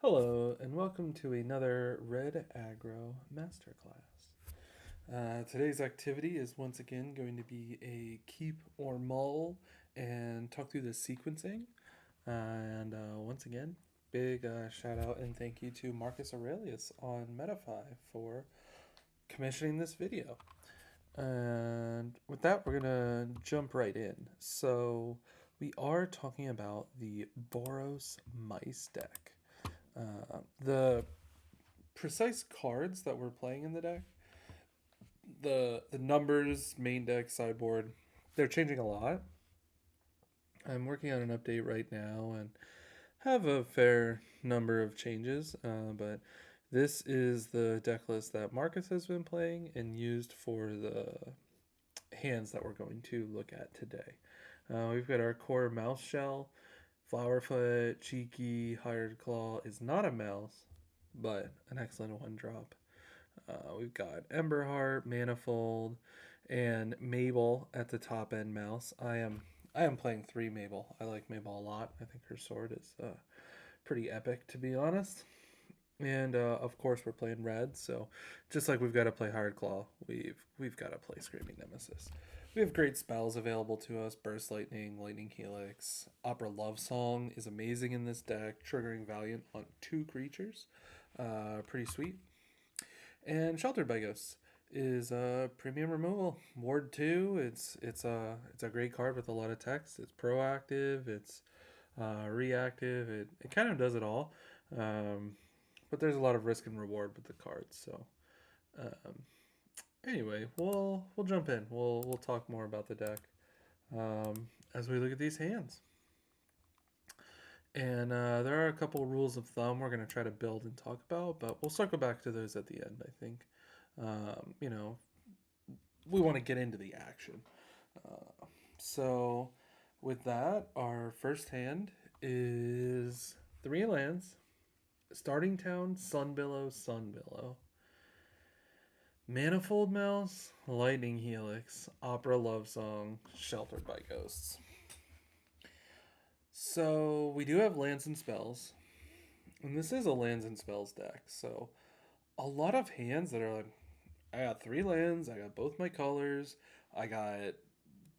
Hello, and welcome to another Red Aggro Masterclass. Today's activity is once again going to be a keep or mull and talk through the sequencing. And once again, big shout out and thank you to Marcus Aurelius on Metafy for commissioning this video. And with that, we're going to jump right in. So, we are talking about the Boros Mice deck. The precise cards that we're playing in the deck, the numbers, main deck, sideboard, they're changing a lot. I'm working on an update right now and have a fair number of changes, but this is the deck list that Marcus has been playing and used for the hands that we're going to look at today. We've got our core mouse shell, Flowerfoot, Cheeky, Hired Claw is not a mouse, but an excellent one drop. We've got Emberheart, Manifold, and Mabel at the top end mouse. I am playing 3 Mabel. I like Mabel a lot. I think her sword is pretty epic, to be honest. And of course, we're playing red, so just like we've got to play Hard Claw, we've got to play Screaming Nemesis. We have great spells available to us: Burst Lightning, Lightning Helix, Opera Love Song is amazing in this deck, triggering Valiant on 2 creatures, pretty sweet. And Sheltered by Ghosts is a premium removal. Ward 2, it's a great card with a lot of text. It's proactive, it's reactive, it kind of does it all. But there's a lot of risk and reward with the cards. So um, anyway, we'll jump in. We'll talk more about the deck as we look at these hands. And there are a couple rules of thumb we're going to try to build and talk about, but we'll circle back to those at the end, I think. You know, we want to get into the action. So, with that, our first hand is 3 lands: Starting Town, Sunbillow, Sunbillow, Manifold Mouse, Lightning Helix, Opera Love Song, Sheltered by Ghosts. So, we do have lands and spells, and this is a lands and spells deck, so a lot of hands that are like, I got 3 lands, I got both my colors, I got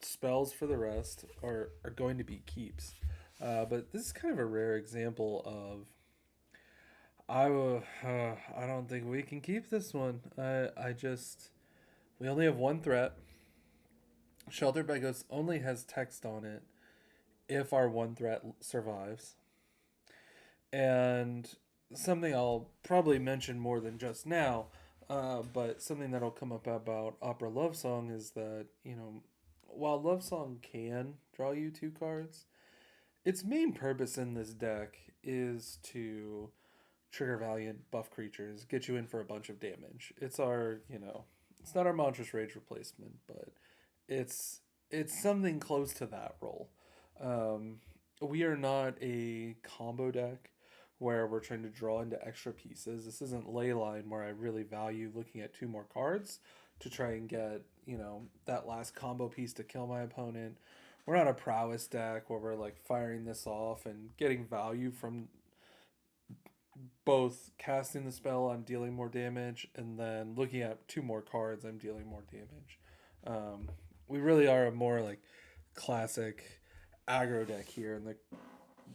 spells for the rest, are going to be keeps. But this is kind of a rare example of I don't think we can keep this one. I just we only have one threat. Sheltered by Ghosts only has text on it if our one threat survives. And something I'll probably mention more than just now, but something that'll come up about Opera Love Song is that, while Love Song can draw you 2 cards, its main purpose in this deck is to trigger Valiant, buff creatures, get you in for a bunch of damage. It's our, it's not our Monstrous Rage replacement, but it's it's something close to that role. Um, we are not a combo deck where we're trying to draw into extra pieces. This isn't Leyline where I really value looking at 2 more cards to try and get, that last combo piece to kill my opponent. We're not a prowess deck where we're like firing this off and getting value from both casting the spell, I'm dealing more damage, and then looking at 2 more cards, I'm dealing more damage. We really are a more like classic aggro deck here, and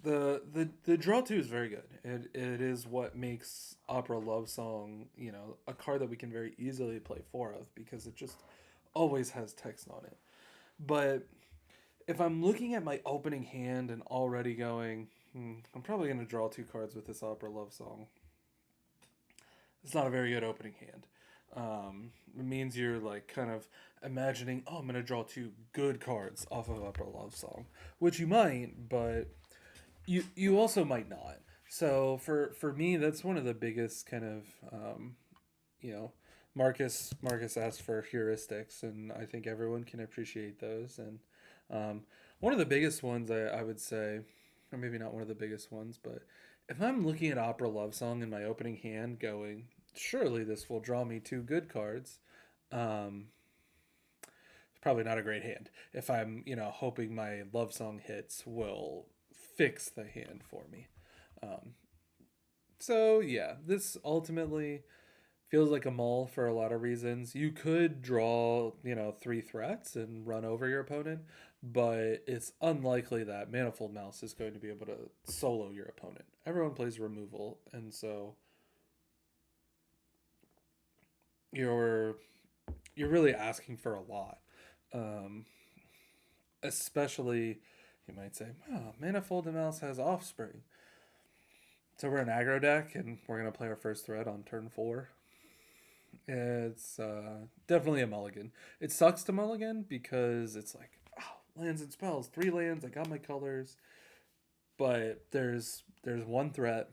the draw 2 is very good. It is what makes Opera Love Song, a card that we can very easily play 4 of because it just always has text on it. But if I'm looking at my opening hand and already going, I'm probably going to draw 2 cards with this Opera Love Song, it's not a very good opening hand. It means you're like kind of imagining, oh, I'm going to draw 2 good cards off of Opera Love Song, which you might, but you also might not. So for me, that's one of the biggest kind of you know Marcus asked for heuristics, and I think everyone can appreciate those. And one of the biggest ones I would say, or maybe not one of the biggest ones, but if I'm looking at Opera Love Song in my opening hand, going, surely this will draw me 2 good cards. Um, it's probably not a great hand. If I'm hoping my Love Song hits will fix the hand for me. Um, So yeah, this ultimately feels like a mull for a lot of reasons. You could draw, 3 threats and run over your opponent, but it's unlikely that Manifold Mouse is going to be able to solo your opponent. Everyone plays removal, and so you're you're really asking for a lot. Um, Especially, you might say, "Oh, Manifold Mouse has Offspring." So we're an aggro deck, and we're gonna play our first threat on turn 4. It's definitely a mulligan. It sucks to mulligan because it's like, oh, lands and spells, 3 lands. I got my colors, but there's one threat.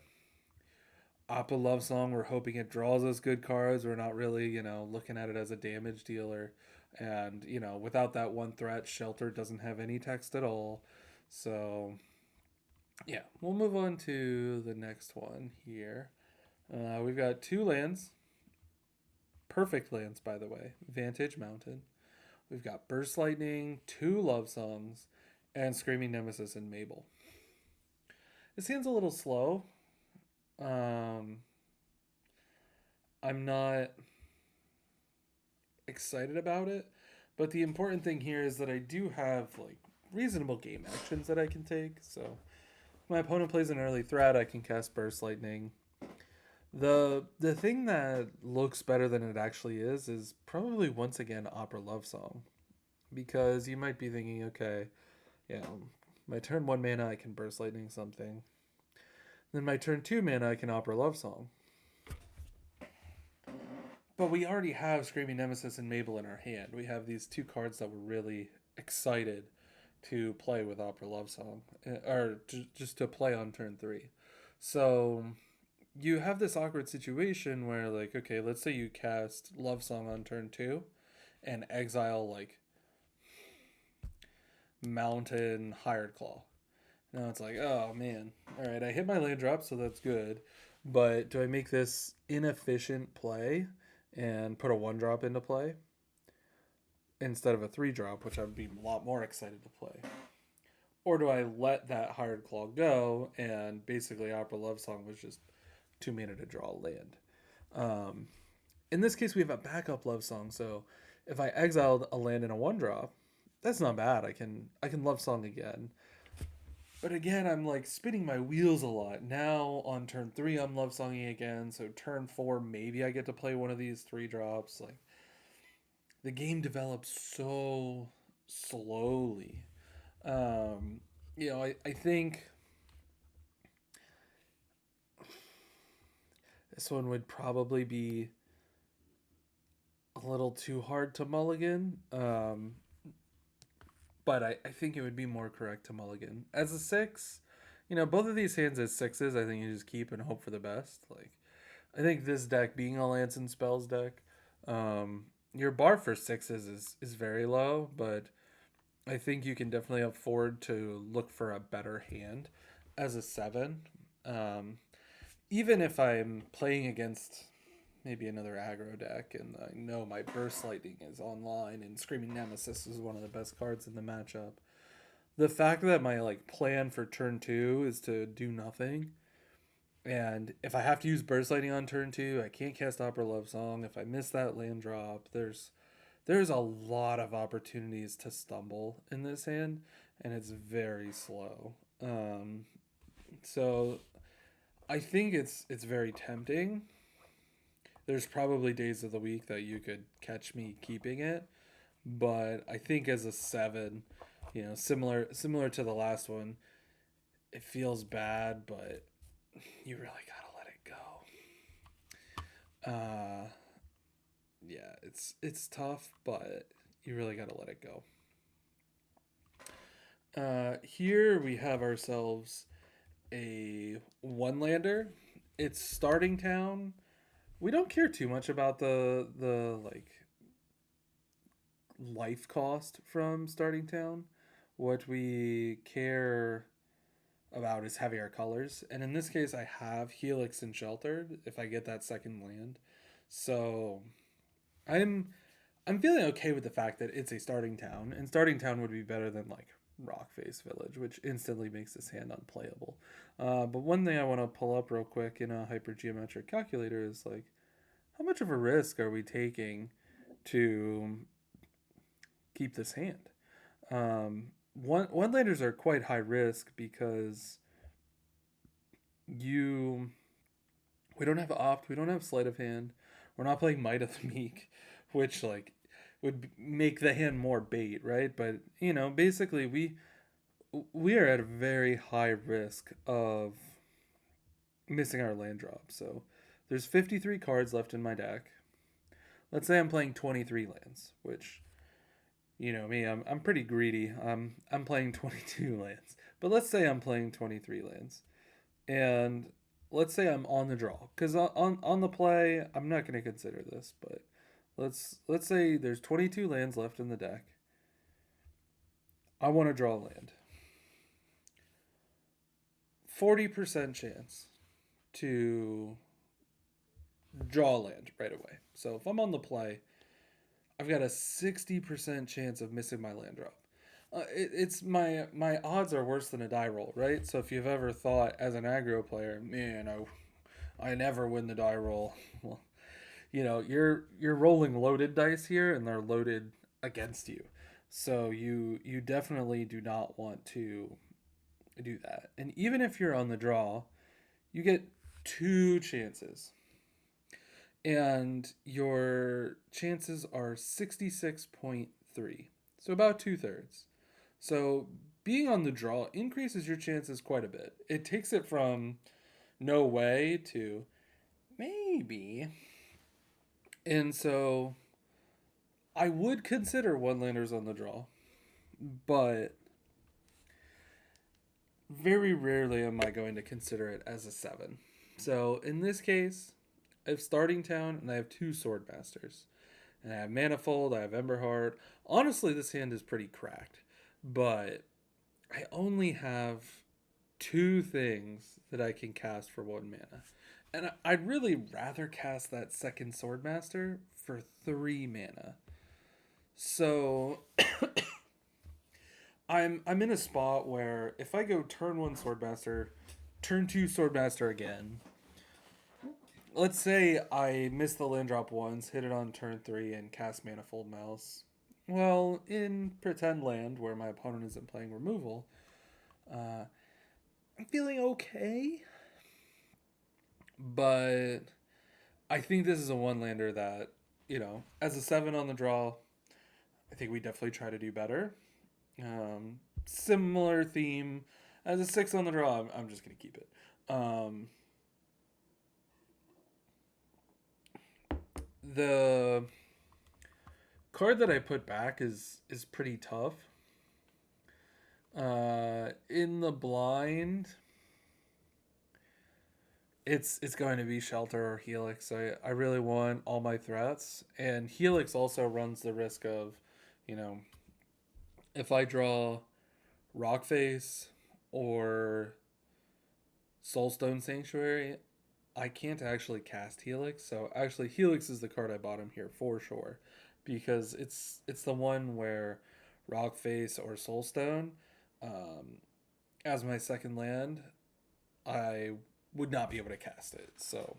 Oppa Love Song. We're hoping it draws us good cards. We're not really looking at it as a damage dealer, and without that one threat, Shelter doesn't have any text at all. So yeah, we'll move on to the next one here. We've got 2 lands. Perfect lands, by the way. Vantage Mountain. We've got Burst Lightning, 2 Love Songs, and Screaming Nemesis and Mabel. It seems a little slow. Um, I'm not excited about it, but the important thing here is that I do have like reasonable game actions that I can take. So if my opponent plays an early threat, I can cast Burst Lightning. The thing that looks better than it actually is probably once again Opera Love Song, because you might be thinking, okay, my turn 1 mana I can Burst Lightning something, then my turn 2 mana I can Opera Love Song. But we already have Screaming Nemesis and Mabel in our hand. We have these 2 cards that we're really excited to play with Opera Love Song, or just to play on turn 3. So you have this awkward situation where, like, okay, let's say you cast Love Song on turn 2 and exile, like, Mountain Hired Claw. Now it's like, oh man, all right, I hit my land drop, so that's good. But do I make this inefficient play and put a 1-drop into play instead of a 3-drop, which I'd be a lot more excited to play? Or do I let that Hired Claw go and basically Opera Love Song was just 2 mana to draw a land? In this case, we have a backup Love Song, so if I exiled a land in a 1-drop, that's not bad. I can Love Song again. But again, I'm like spinning my wheels a lot. Now on turn 3, I'm Love Songing again. So turn 4, maybe I get to play one of these 3-drops. Like, the game develops so slowly. I think this one would probably be a little too hard to mulligan. But I think it would be more correct to mulligan. As a 6, both of these hands as 6s, I think you just keep and hope for the best. Like, I think this deck, being a Lance and Spells deck, your bar for 6s is very low, but I think you can definitely afford to look for a better hand as a 7. Even if I'm playing against maybe another aggro deck, and I know my Burst Lightning is online, and Screaming Nemesis is one of the best cards in the matchup. The fact that my plan for turn 2 is to do nothing, and if I have to use Burst Lightning on turn 2, I can't cast Opera Love Song. If I miss that land drop, there's a lot of opportunities to stumble in this hand, and it's very slow. So I think it's very tempting. There's probably days of the week that you could catch me keeping it, but I think as a 7, similar to the last one, it feels bad, but you really gotta let it go. Yeah, it's tough, but you really gotta let it go. Here we have ourselves a 1-lander. It's Starting Town. We don't care too much about the life cost from Starting Town. What we care about is heavier colors, and in this case, I have Helix and Sheltered if I get that second land. So I'm feeling okay with the fact that it's a Starting Town, and Starting Town would be better than like Rockface Village, which instantly makes this hand unplayable. But one thing I want to pull up real quick in a hypergeometric calculator is like, how much of a risk are we taking to keep this hand? One landers are quite high risk because you we don't have opt, we don't have sleight of hand, we're not playing Might of the Meek, which like would make the hand more bait, right? But basically we are at a very high risk of missing our land drop. So there's 53 cards left in my deck. Let's say I'm playing 23 lands, which me, I'm pretty greedy. I'm playing 22 lands. But let's say I'm playing 23 lands. And let's say I'm on the draw, cuz on the play, I'm not going to consider this, but let's say there's 22 lands left in the deck. I want to draw a land. 40% chance to draw a land right away. So if I'm on the play, I've got a 60% chance of missing my land drop. It's my odds are worse than a die roll, right? So if you've ever thought as an aggro player, man, I never win the die roll. Well, you're rolling loaded dice here, and they're loaded against you. So you definitely do not want to do that. And even if you're on the draw, you get 2 chances. And your chances are 66.3. So about 2/3. So being on the draw increases your chances quite a bit. It takes it from no way to maybe. And so I would consider one landers on the draw, but very rarely am I going to consider it as a 7. So in this case, I have Starting Town and I have 2 Swordmasters. And I have Manifold, I have Emberheart. Honestly, this hand is pretty cracked, but I only have 2 things that I can cast for 1 mana. And I'd really rather cast that second Swordmaster for 3 mana. So I'm in a spot where if I go turn 1 Swordmaster, turn 2 Swordmaster again. Let's say I miss the land drop once, hit it on turn 3, and cast Manifold Mouse. Well, in Pretend Land, where my opponent isn't playing removal, I'm feeling okay. But I think this is a one-lander that, as a 7 on the draw, I think we definitely try to do better. Similar theme. As a 6 on the draw, I'm just going to keep it. The card that I put back is pretty tough. In the blind, it's going to be Shelter or Helix. I really want all my threats, and Helix also runs the risk of, if I draw Rockface or Soulstone Sanctuary, I can't actually cast Helix. So actually, Helix is the card I bought him here for sure, because it's the one where Rockface or Soulstone, as my second land, I would not be able to cast it. So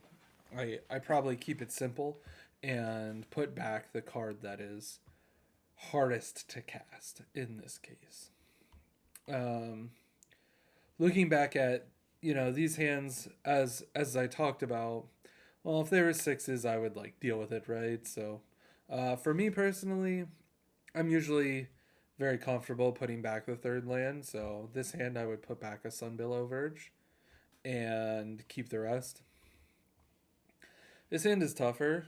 I probably keep it simple and put back the card that is hardest to cast in this case. Looking back at these hands, as I talked about, well, if there were 6s, I would deal with it, right? So for me personally, I'm usually very comfortable putting back the 3rd land. So this hand, I would put back a Sunbillow Verge and keep the rest. This hand is tougher.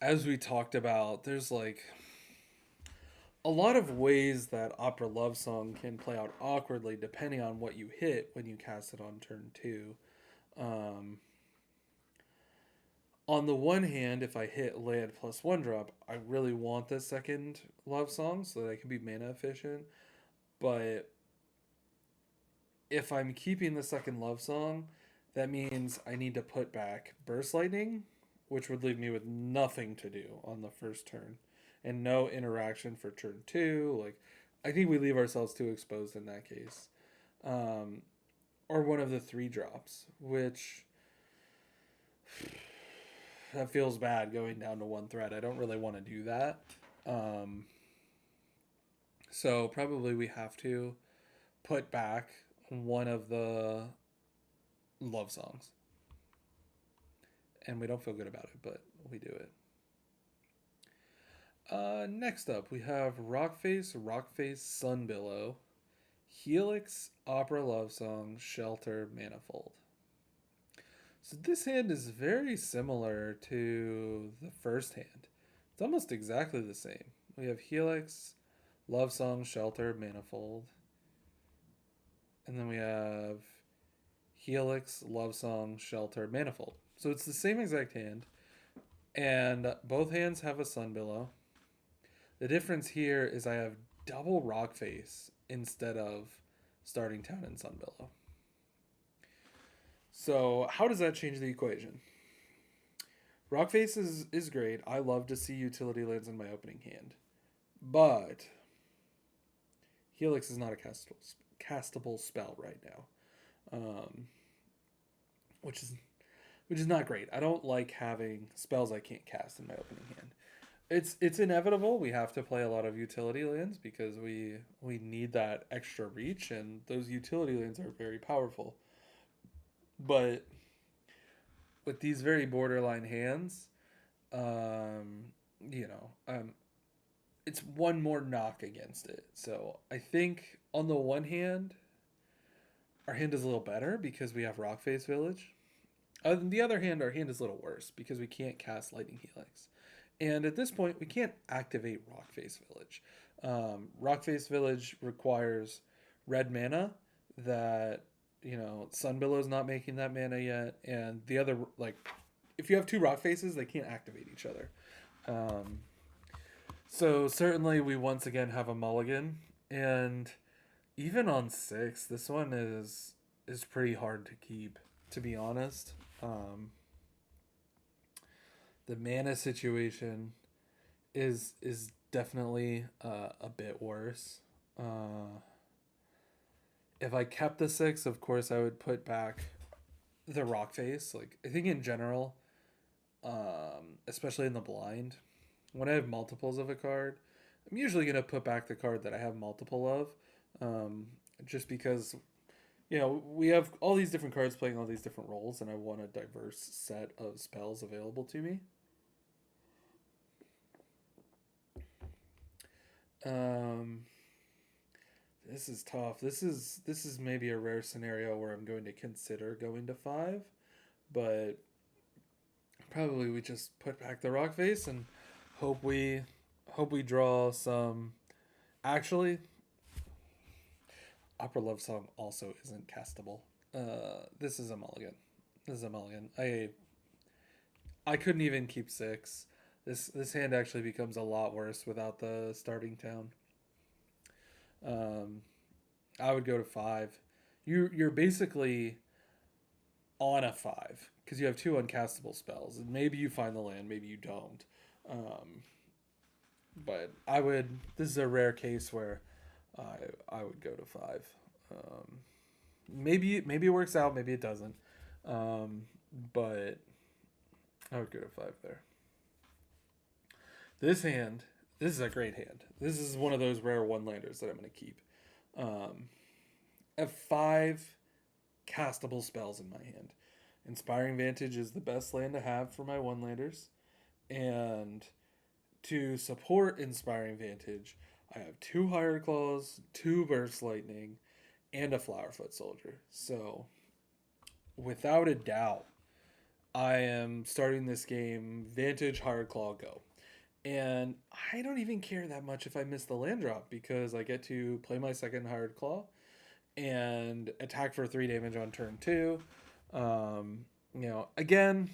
As we talked about, there's a lot of ways that Opera Love Song can play out awkwardly depending on what you hit when you cast it on turn 2. On the one hand, if I hit land plus 1 drop, I really want the second Love Song so that I can be mana efficient. But if I'm keeping the second Love Song, that means I need to put back Burst Lightning, which would leave me with nothing to do on the first turn and no interaction for turn 2. I think we leave ourselves too exposed in that case. Or one of the 3 drops, which that feels bad going down to 1 threat. I don't really want to do that. So probably we have to put back one of the love songs. And we don't feel good about it, but we do it. Next up, we have Rockface, Sunbillow, Helix, Opera Love Song, Shelter, Manifold. So this hand is very similar to the first hand. It's almost exactly the same. We have Helix, Love Song, Shelter, Manifold. And then we have Helix, Love Song, Shelter, Manifold. So it's the same exact hand. And both hands have a Sunbillow. The difference here is I have double Rockface instead of Starting Town and Sunbillow. So how does that change the equation? Rockface is great. I love to see utility lands in my opening hand. But Helix is not a castable spell right now. Which is not great. I don't like having spells I can't cast in my opening hand. It's inevitable. We have to play a lot of utility lands because we need that extra reach, and those utility lands are very powerful. But with these very borderline hands, it's one more knock against it. So I think on the one hand, our hand is a little better because we have Rockface Village. On the other hand, our hand is a little worse because we can't cast Lightning Helix. And at this point, we can't activate Rockface Village. Rockface Village requires red mana that, Sunbillow's not making that mana yet. And the other, if you have 2 Rockfaces, they can't activate each other. So certainly we once again have a mulligan. And even on 6, this one is pretty hard to keep, to be honest. The mana situation is definitely a bit worse. If I kept the 6, of course I would put back the Rockface. I think in general, especially in the blind, when I have multiples of a card, I'm usually going to put back the card that I have multiple of, just because we have all these different cards playing all these different roles, and I want a diverse set of spells available to me. This is tough. This is maybe a rare scenario where I'm going to consider going to 5, but probably we just put back the Rockface and hope we draw some. Actually, Opera Love Song also isn't castable. This is a mulligan. I couldn't even keep 6. This hand actually becomes a lot worse without the Starting Town. I would go to 5. You're basically on a 5 because you have 2 uncastable spells, and maybe you find the land, maybe you don't. But this is a rare case where I would go to 5. Maybe it works out, maybe it doesn't. But I would go to 5 there. This is a great hand. This is one of those rare one-landers that I'm going to keep. I have 5 castable spells in my hand. Inspiring Vantage is the best land to have for my one-landers. And to support Inspiring Vantage, I have 2 Hired Claws, 2 Burst Lightning, and a Flowerfoot Soldier. So, without a doubt, I am starting this game Vantage, Hired Claw, go. And I don't even care that much if I miss the land drop because I get to play my second Hired Claw and attack for 3 damage on turn 2. Again,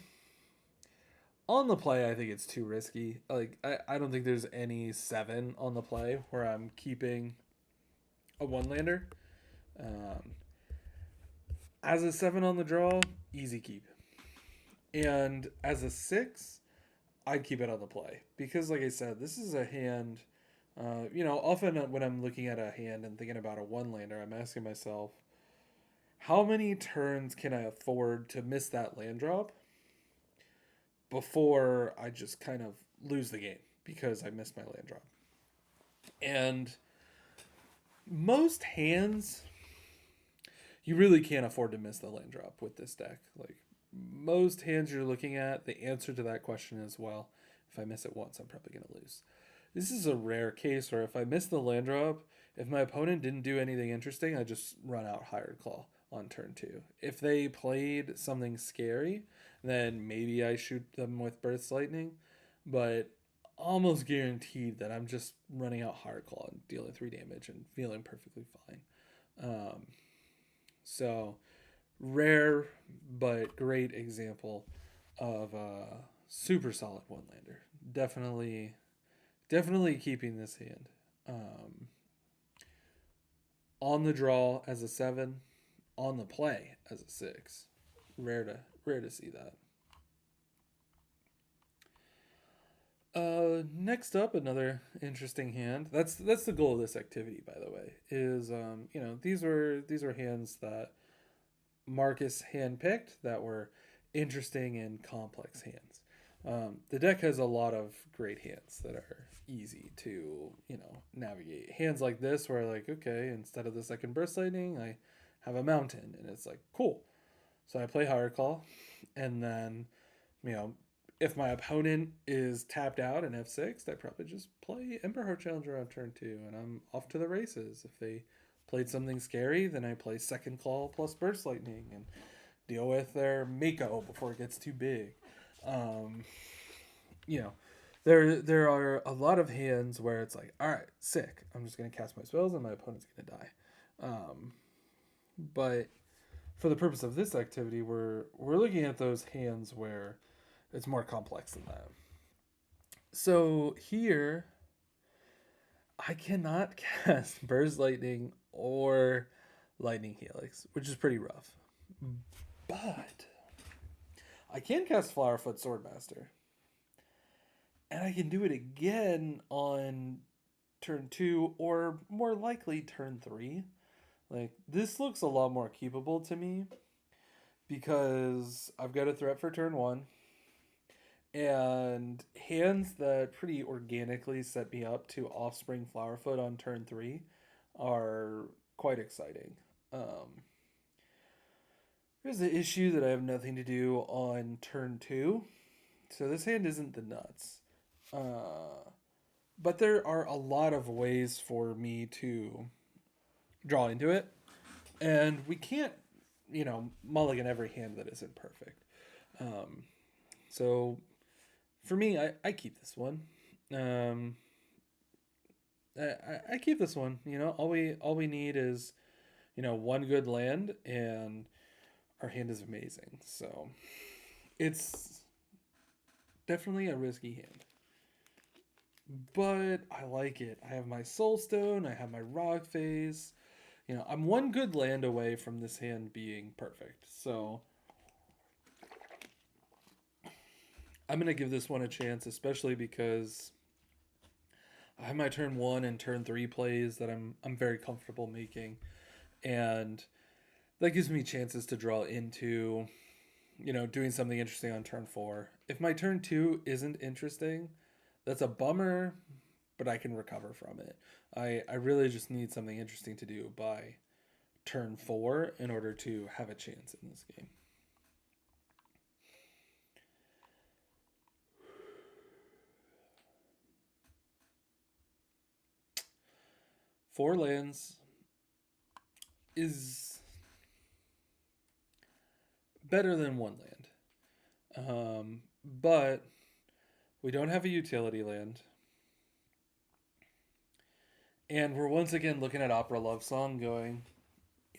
on the play, I think it's too risky. I don't think there's any 7 on the play where I'm keeping a one-lander. As a 7 on the draw, easy keep. And as a 6, I'd keep it on the play because, like I said, this is a hand Often when I'm looking at a hand and thinking about a one lander, I'm asking myself, how many turns can I afford to miss that land drop before I just kind of lose the game because I missed my land drop? And most hands, you really can't afford to miss the land drop with this deck. Like most hands you're looking at, the answer to that question is, well, if I miss it once, I'm probably going to lose. This is a rare case where if I miss the land drop, if my opponent didn't do anything interesting, I just run out Hired Claw on turn 2. If they played something scary, then maybe I shoot them with Burst Lightning, but almost guaranteed that I'm just running out Hired Claw and dealing 3 damage and feeling perfectly fine. So rare but great example of a super solid one lander. Definitely keeping this hand. On the draw as a 7, on the play as a 6. Rare to see that. Next up, another interesting hand. That's the goal of this activity, by the way. Is these were hands that Marcus handpicked that were interesting and complex hands. The deck has a lot of great hands that are easy to navigate. Hands like this, where like okay, instead of the second burst lightning, I have a mountain, and it's like cool. So I play Higher Claw, and then if my opponent is tapped out in F6, I probably just play Emperor Challenger on turn 2, and I'm off to the races. If they played something scary, then I play Second Claw plus Burst Lightning and deal with their Mako before it gets too big. You know, there are a lot of hands where it's like, all right, sick. I'm just gonna cast my spells and my opponent's gonna die. But for the purpose of this activity, we're looking at those hands where it's more complex than that. So here, I cannot cast Burst Lightning or Lightning Helix, which is pretty rough. But I can cast Flowerfoot Swordmaster. And I can do it again on turn 2 or more likely turn 3. Like, this looks a lot more keepable to me because I've got a threat for turn 1. And hands that pretty organically set me up to Offspring Flowerfoot on turn 3 are quite exciting. There's the issue that I have nothing to do on turn 2. So this hand isn't the nuts. But there are a lot of ways for me to draw into it. And we can't, mulligan every hand that isn't perfect. So for me, I keep this one. I keep this one. All we need is, one good land, and our hand is amazing. So it's definitely a risky hand. But I like it. I have my Soulstone, I have my Rock Phase. I'm one good land away from this hand being perfect. So I'm going to give this one a chance, especially because I have my turn 1 and turn 3 plays that I'm very comfortable making. And that gives me chances to draw into, doing something interesting on turn 4. If my turn 2 isn't interesting, that's a bummer, but I can recover from it. I really just need something interesting to do by turn 4 in order to have a chance in this game. Four lands is better than one land. But we don't have a utility land. And we're once again looking at Opera Love Song going,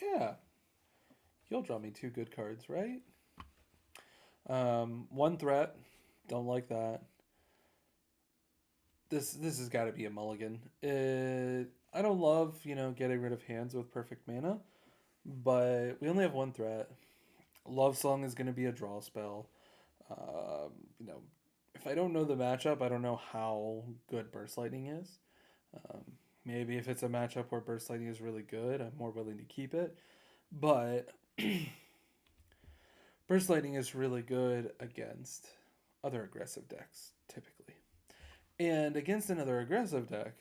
yeah, you'll draw me 2 good cards, right? 1 threat. Don't like that. This has got to be a mulligan. I don't love, getting rid of hands with perfect mana, but we only have 1 threat. Love Song is going to be a draw spell. If I don't know the matchup, I don't know how good Burst Lightning is. Maybe if it's a matchup where Burst Lightning is really good, I'm more willing to keep it. But Burst Lightning is really good against other aggressive decks, typically. And against another aggressive deck,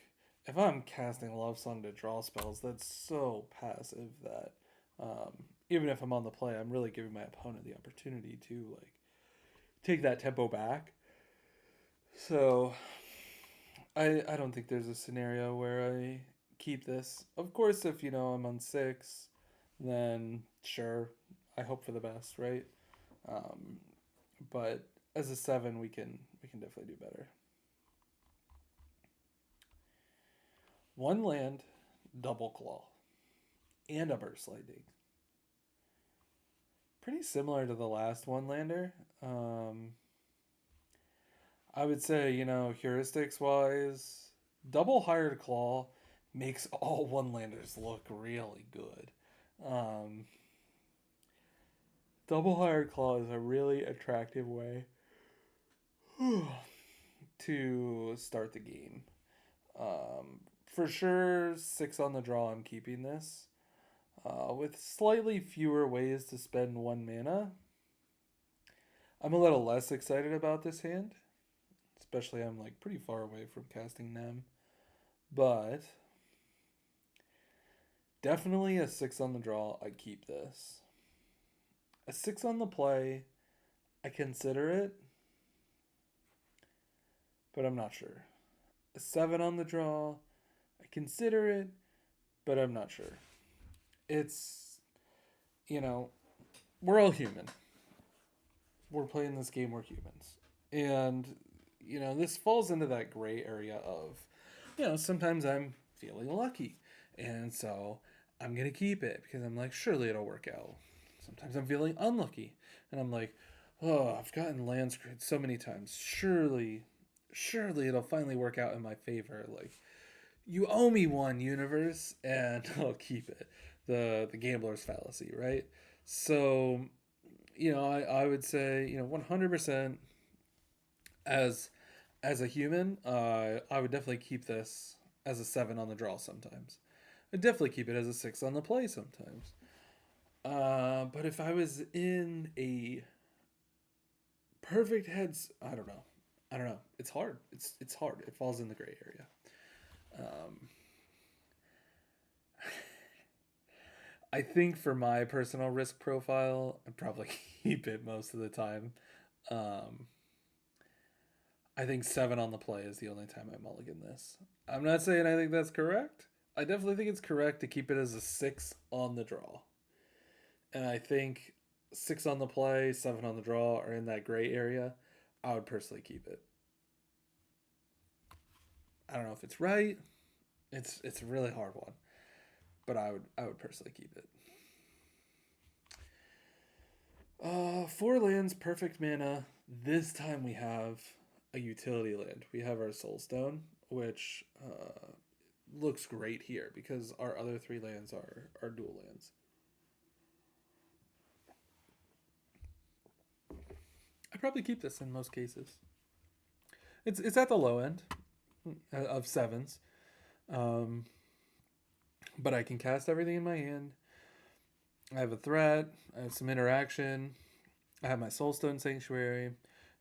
if I'm casting Love Song to draw spells, that's so passive that even if I'm on the play, I'm really giving my opponent the opportunity to like take that tempo back. So I don't think there's a scenario where I keep this. Of course, if I'm on 6, then sure, I hope for the best, right? Um, but as a 7, we can definitely do better. 1 land, double claw, and a burst lightning. Pretty similar to the last 1 lander. I would say, heuristics wise, double hired claw makes all 1 landers look really good. Um, Double hired claw is a really attractive way to start the game. For sure, 6 on the draw, I'm keeping this. With slightly fewer ways to spend 1 mana, I'm a little less excited about this hand. Especially I'm like pretty far away from casting them. But definitely a 6 on the draw, I keep this. A 6 on the play, I consider it, but I'm not sure. A 7 on the draw, I consider it, but I'm not sure. It's, we're all human. We're playing this game, we're humans. And, this falls into that gray area of, sometimes I'm feeling lucky. And so I'm going to keep it because I'm like, surely it'll work out. Sometimes I'm feeling unlucky. And I'm like, oh, I've gotten land screwed so many times. Surely it'll finally work out in my favor. Like, you owe me one, universe, and I'll keep it. The gambler's fallacy, right? So, I would say, 100% as a human, I would definitely keep this as a 7 on the draw sometimes. I'd definitely keep it as a 6 on the play sometimes. But if I was in a perfect heads, I don't know. It's hard. It's hard. It falls in the gray area. I think for my personal risk profile, I'd probably keep it most of the time. Um, I think 7 on the play is the only time I mulligan this. I'm not saying I think that's correct. I definitely think it's correct to keep it as a 6 on the draw. And I think 6 on the play, 7 on the draw are in that gray area. I would personally keep it. I don't know if it's right. It's a really hard one. But I would personally keep it. 4 lands, perfect mana. This time we have a utility land. We have our Soulstone, which looks great here because our other 3 lands are dual lands. I probably keep this in most cases. It's at the low end of 7s, but I can cast everything in my hand. I have a threat. I have some interaction. I have my Soulstone Sanctuary.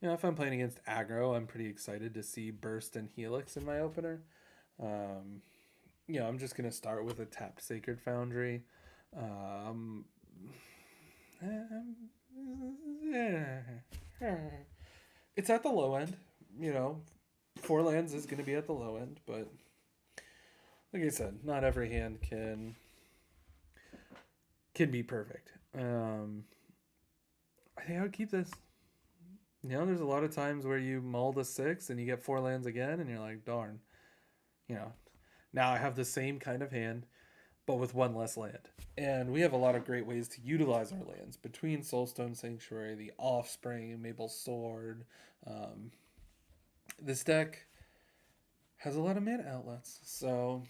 If I'm playing against aggro, I'm pretty excited to see Burst and Helix in my opener. I'm just going to start with a tapped Sacred Foundry. It's at the low end. 4 lands is going to be at the low end, but like I said, not every hand can be perfect. I think I would keep this. There's a lot of times where you mull the 6 and you get 4 lands again, and you're like, darn. Now I have the same kind of hand, but with 1 less land. And we have a lot of great ways to utilize our lands between Soulstone Sanctuary, the Offspring, Maple Sword. This deck has a lot of mana outlets. So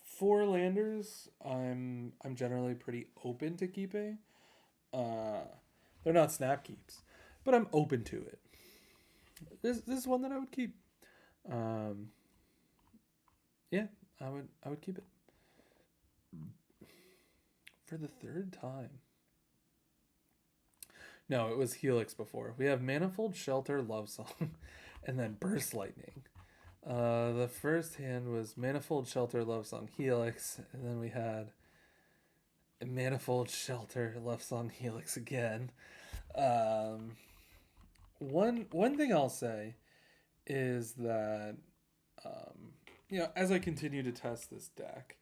4 landers, I'm generally pretty open to keeping. They're not snap keeps, but I'm open to it. This is one that I would keep. Yeah, I would keep it for the third time. No, it was Helix before. We have Manifold Shelter Love Song and then Burst Lightning. The first hand was Manifold Shelter Love Song Helix, and then we had Manifold Shelter Love Song Helix again. Um, one thing I'll say is that as I continue to test this deck,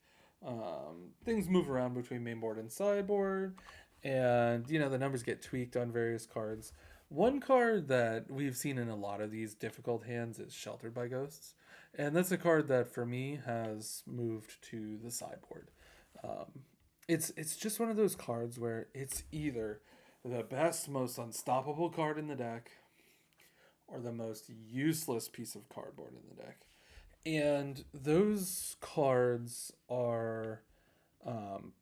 things move around between mainboard and sideboard, and the numbers get tweaked on various cards. One card that we've seen in a lot of these difficult hands is Sheltered by Ghosts, and that's a card that for me has moved to the sideboard. Um, it's just one of those cards where it's either the best, most unstoppable card in the deck, or the most useless piece of cardboard in the deck. And those cards are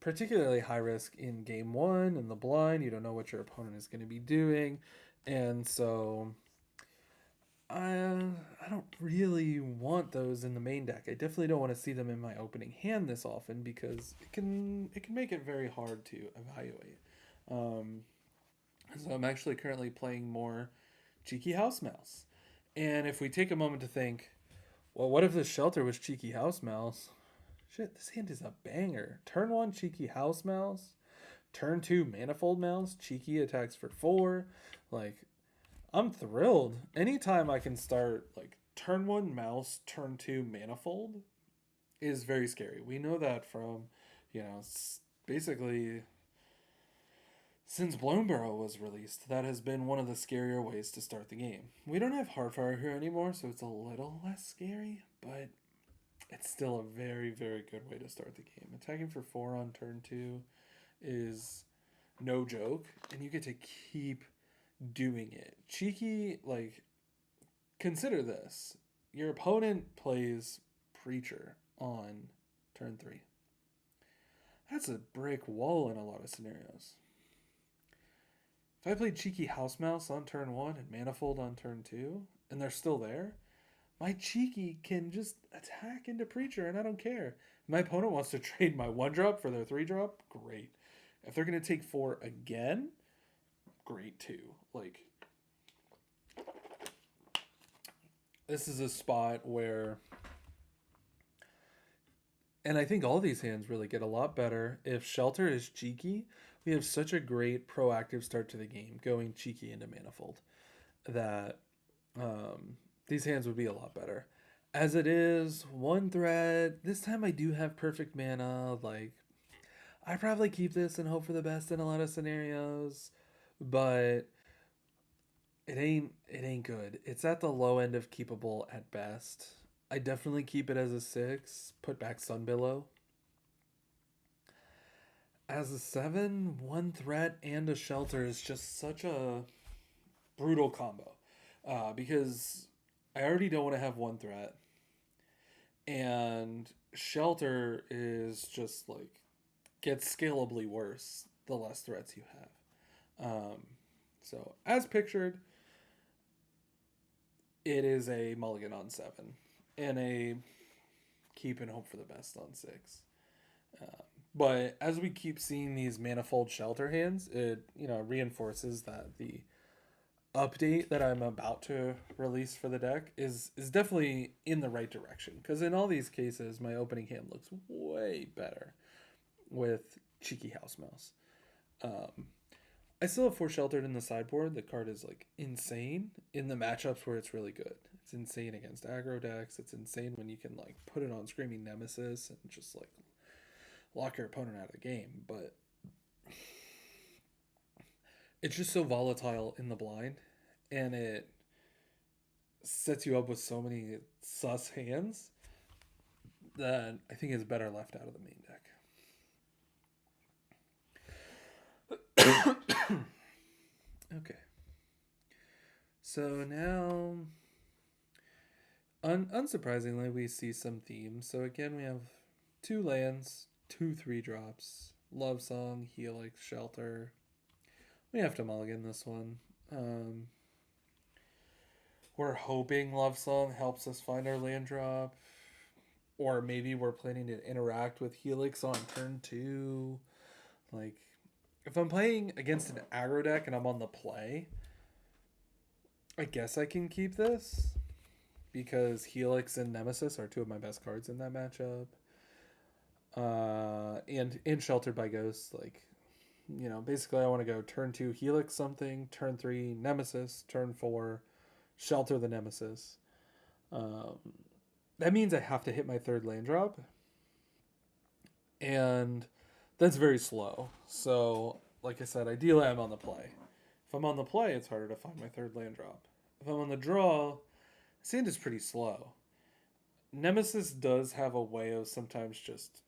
particularly high risk in game one in the blind. You don't know what your opponent is going to be doing. And so I don't really want those in the main deck. I definitely don't want to see them in my opening hand this often because it can make it very hard to evaluate. Um, so I'm actually currently playing more Cheeky House Mouse. And if we take a moment to think, well, what if the Shelter was Cheeky House Mouse? Shit, this hand is a banger. Turn 1, Cheeky House Mouse. Turn 2, Manifold Mouse. Cheeky attacks for 4. Like, I'm thrilled. Anytime I can start, like, turn 1 Mouse, turn 2 Manifold is very scary. We know that from, basically since Bloomburrow was released, that has been one of the scarier ways to start the game. We don't have Hardfire here anymore, so it's a little less scary, but it's still a very, very good way to start the game. Attacking for 4 on turn 2 is no joke, and you get to keep doing it. Cheeky, consider this. Your opponent plays Preacher on turn 3. That's a brick wall in a lot of scenarios. If I played Cheeky House Mouse on turn 1 and Manifold on turn 2, and they're still there, my Cheeky can just attack into Preacher, and I don't care. If my opponent wants to trade my 1-drop for their 3-drop, great. If they're going to take 4 again, great too. This is a spot where, and I think all these hands really get a lot better if Shelter is Cheeky. We have such a great proactive start to the game, going Cheeky into Manifold, that these hands would be a lot better. As it is, 1 threat. This time I do have perfect mana. I probably keep this and hope for the best in a lot of scenarios, but it ain't good. It's at the low end of keepable at best. I definitely keep it as a 6. Put back Sunbillow. As a 7, 1 threat and a Shelter is just such a brutal combo. Because I already don't want to have 1 threat. And Shelter is just gets scalably worse the less threats you have. So as pictured, it is a mulligan on 7 and a keep and hope for the best on 6. But as we keep seeing these Manifold Shelter hands, it reinforces that the update that I'm about to release for the deck is definitely in the right direction. Because in all these cases, my opening hand looks way better with Cheeky House Mouse. I still have 4 Sheltered in the sideboard. The card is insane in the matchups where it's really good. It's insane against aggro decks. It's insane when you can put it on Screaming Nemesis and just lock your opponent out of the game. But it's just so volatile in the blind, and it sets you up with so many sus hands that I think is better left out of the main deck. Okay. So now, unsurprisingly, we see some themes. So again, we have 2 lands, 2 3-drops, Love Song, Helix, Shelter. We have to mulligan this one. We're hoping Love Song helps us find our land drop. or maybe we're planning to interact with Helix on turn 2. Like, if I'm playing against an aggro deck and I'm on the play, I guess I can keep this because Helix and Nemesis are two of my best cards in that matchup. And Sheltered by Ghosts, like, basically I want to go turn 2 Helix something, turn 3 Nemesis, turn 4 Shelter the Nemesis. That means I have to hit my third land drop, and that's very slow. So, like I said, ideally I'm on the play. If I'm on the play, it's harder to find my third land drop. If I'm on the draw, sand is pretty slow. Nemesis does have a way of sometimes just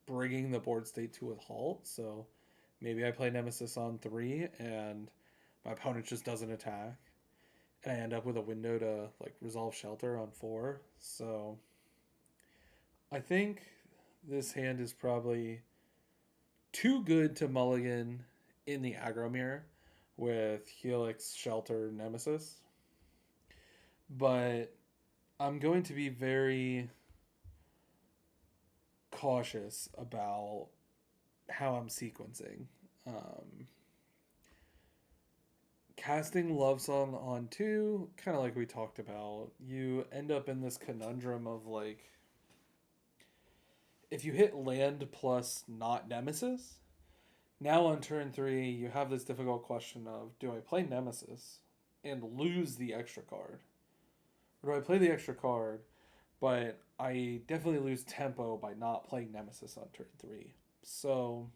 bringing the board state to a halt, so maybe I play Nemesis on 3 and my opponent just doesn't attack, and I end up with a window to like resolve Shelter on 4. So I think this hand is probably too good to mulligan in the aggro mirror with Helix, Shelter, Nemesis. But I'm going to be very cautious about how I'm sequencing. Casting Love Song on 2, kind of like we talked about, you end up in this conundrum of like, if you hit land plus not Nemesis, now on turn 3 you have this difficult question of, do I play Nemesis and lose the extra card? Or do I play the extra card, but I definitely lose tempo by not playing Nemesis on turn 3? So,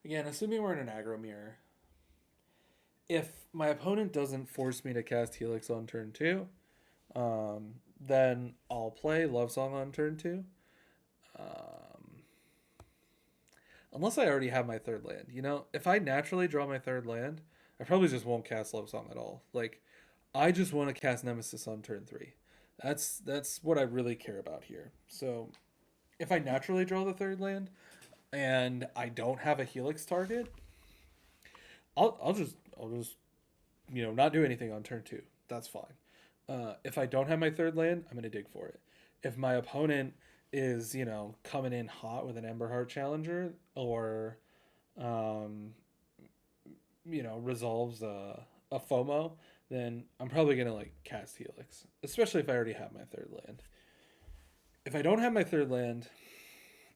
again, assuming we're in an aggro mirror, if my opponent doesn't force me to cast Helix on turn 2, then I'll play Love Song on turn 2. Unless I already have my third land. If I naturally draw my third land, I probably just won't cast Love Song at all. Like, I just want to cast Nemesis on turn 3. That's what I really care about here. So, if I naturally draw the third land and I don't have a Helix target, I'll just not do anything on turn 2. That's fine. If I don't have my third land, I'm gonna dig for it. If my opponent is coming in hot with an Emberheart Challenger, or resolves a FOMO, then I'm probably gonna like cast Helix, especially if I already have my third land. If I don't have my third land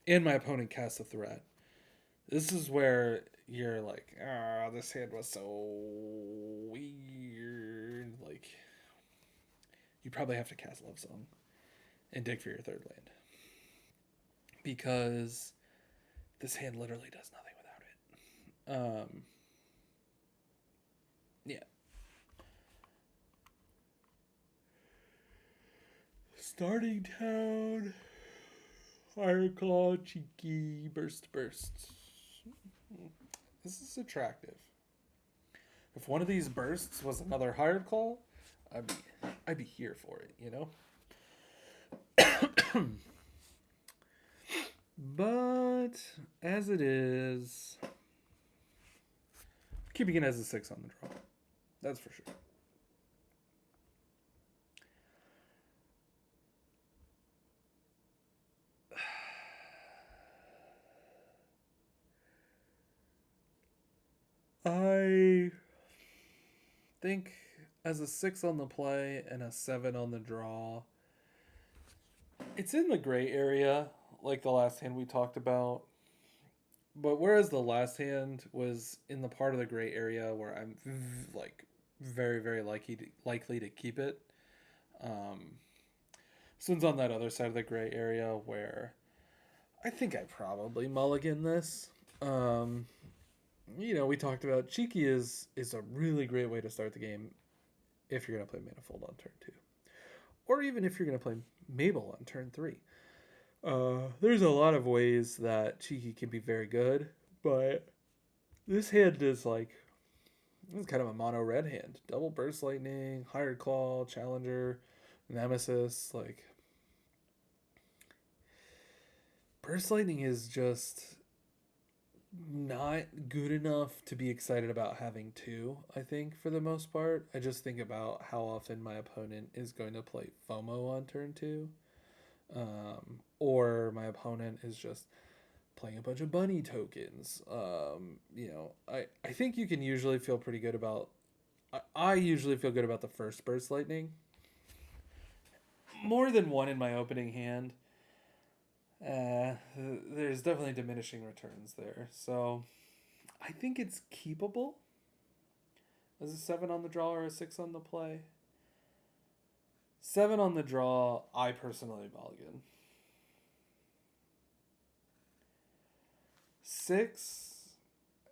and my opponent casts a threat, this is where you're like, this hand was so weird. Like, you probably have to cast Love Song and dig for your third land, because this hand literally does nothing without it. Yeah. Starting town, Fire Claw, Cheeky, Burst. This is attractive. If one of these bursts was another Hired Claw, I'd be here for it, But as it is, keeping it as a 6 on the draw. That's for sure. I think as a 6 on the play and a 7 on the draw, it's in the gray area, like the last hand we talked about. But whereas the last hand was in the part of the gray area where I'm like very, very likely to keep it, this one's on that other side of the gray area where I think I probably mulligan this. We talked about Cheeky is a really great way to start the game if you're going to play Manifold on turn 2. Or even if you're going to play Mabel on turn 3. There's a lot of ways that Cheeky can be very good, but this hand is like, it's kind of a mono red hand. Double Burst Lightning, Hired Claw, Challenger, Nemesis. Like, Burst Lightning is just not good enough to be excited about having 2, I think, for the most part. I just think about how often my opponent is going to play FOMO on turn 2. Or my opponent is just playing a bunch of bunny tokens. I think you can usually feel pretty good about. I usually feel good about the first burst lightning. More than one in my opening hand. There's definitely diminishing returns there. So I think it's keepable as a 7 on the draw or a 6 on the play. 7 on the draw, I personally mulligan. 6,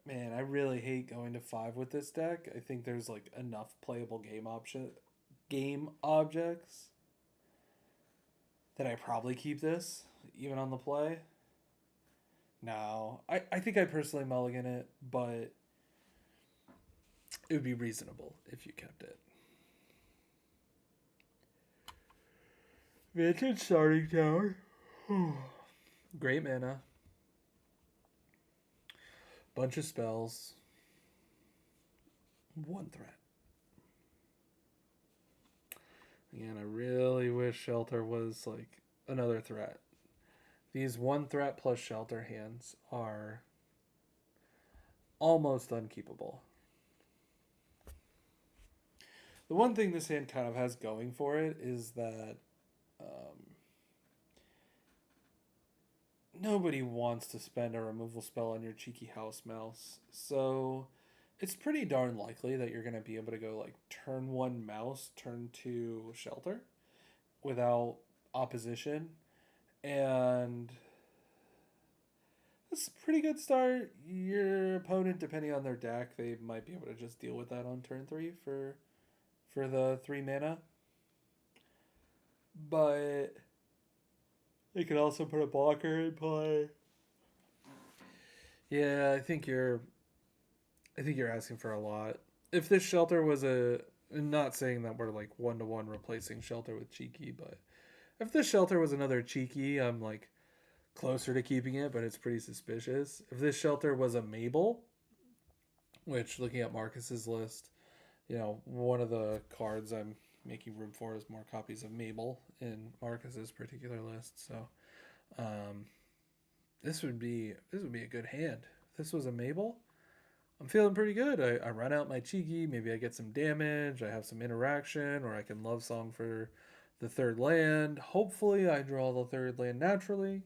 man, I really hate going to 5 with this deck. I think there's like enough playable game objects that I probably keep this, even on the play. No, I think I personally mulligan it, but it would be reasonable if you kept it. Vintage starting tower. Great mana. Bunch of spells. 1 threat. Again, I really wish Shelter was like another threat. These 1 threat plus Shelter hands are almost unkeepable. The one thing this hand kind of has going for it is that nobody wants to spend a removal spell on your cheeky house mouse. So it's pretty darn likely that you're going to be able to go like turn 1 mouse, turn 2 Shelter without opposition. And that's a pretty good start. Your opponent, depending on their deck, they might be able to just deal with that on turn 3 for the 3 mana. But they could also put a blocker in play. Yeah, I think you're asking for a lot. If this Shelter was I'm not saying that we're like 1-to-1 replacing Shelter with Cheeky, but if this Shelter was another Cheeky, I'm like closer to keeping it, but it's pretty suspicious. If this Shelter was a Mabel, which looking at Marcus's list, one of the cards I'm making room for is more copies of Mabel in Marcus's particular list. So this would be a good hand. If this was a Mabel, I'm feeling pretty good. I run out my Cheeky, maybe I get some damage, I have some interaction, or I can Love Song for the 3rd land. Hopefully I draw the 3rd land naturally,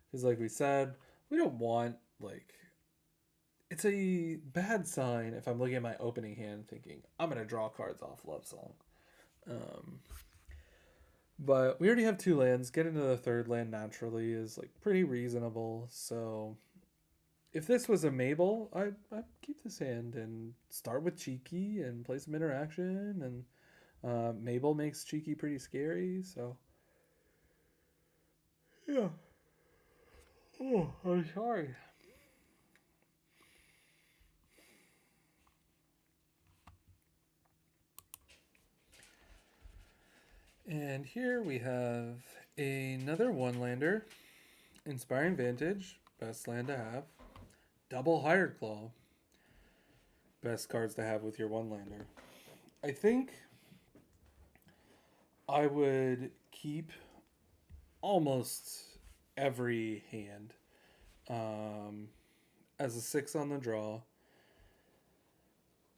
because like we said, we don't want it's a bad sign if I'm looking at my opening hand thinking I'm going to draw cards off Love Song. But we already have 2 lands. Getting to the 3rd land naturally is like pretty reasonable. So if this was a Mabel, I'd keep this hand and start with Cheeky and play some interaction. And Mabel makes Cheeky pretty scary. So yeah. Oh, I'm sorry. And here we have another 1-lander, Inspiring Vantage, best land to have. Double Hired Claw, best cards to have with your 1-lander. I think I would keep almost every hand as a 6 on the draw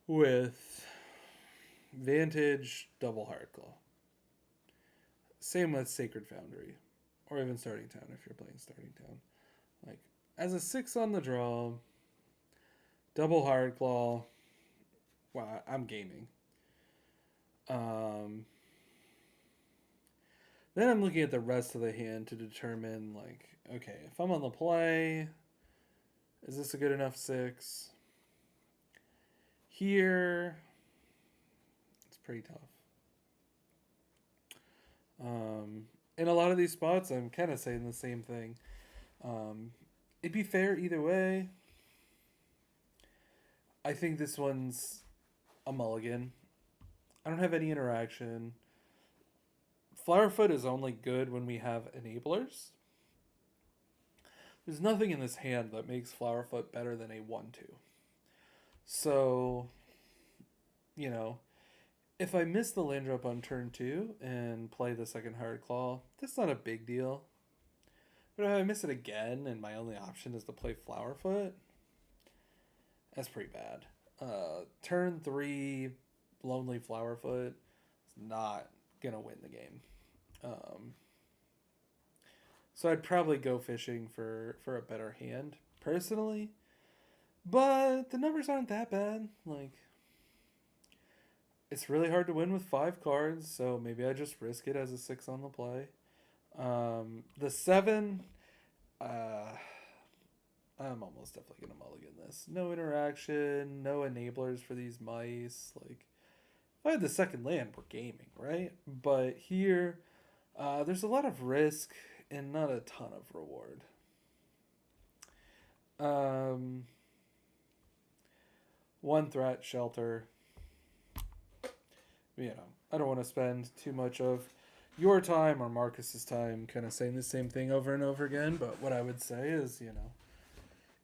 with Vantage, Double Hired Claw. Same with Sacred Foundry, or even Starting Town if you're playing Starting Town. Like, as a 6 on the draw, Double Hired Claw, wow, I'm gaming. Then I'm looking at the rest of the hand to determine, like, okay, if I'm on the play, is this a good enough 6? Here, it's pretty tough. In a lot of these spots, I'm kind of saying the same thing. It'd be fair either way. I think this one's a mulligan. I don't have any interaction. Flowerfoot is only good when we have enablers. There's nothing in this hand that makes Flowerfoot better than a 1-2. So, If I miss the land drop on turn 2 and play the second Hired Claw, that's not a big deal. But if I miss it again and my only option is to play Flowerfoot, that's pretty bad. Turn 3, Lonely Flowerfoot is not going to win the game. So I'd probably go fishing for a better hand, personally. But the numbers aren't that bad. Like, it's really hard to win with 5 cards, so maybe I just risk it as a 6 on the play. The 7, I'm almost definitely going to mulligan this. No interaction, no enablers for these mice. Like, if I had the second land, we're gaming, right? But here, there's a lot of risk and not a ton of reward. One threat, shelter. You know, I don't want to spend too much of your time or Marcus's time kind of saying the same thing over and over again. But what I would say is, you know,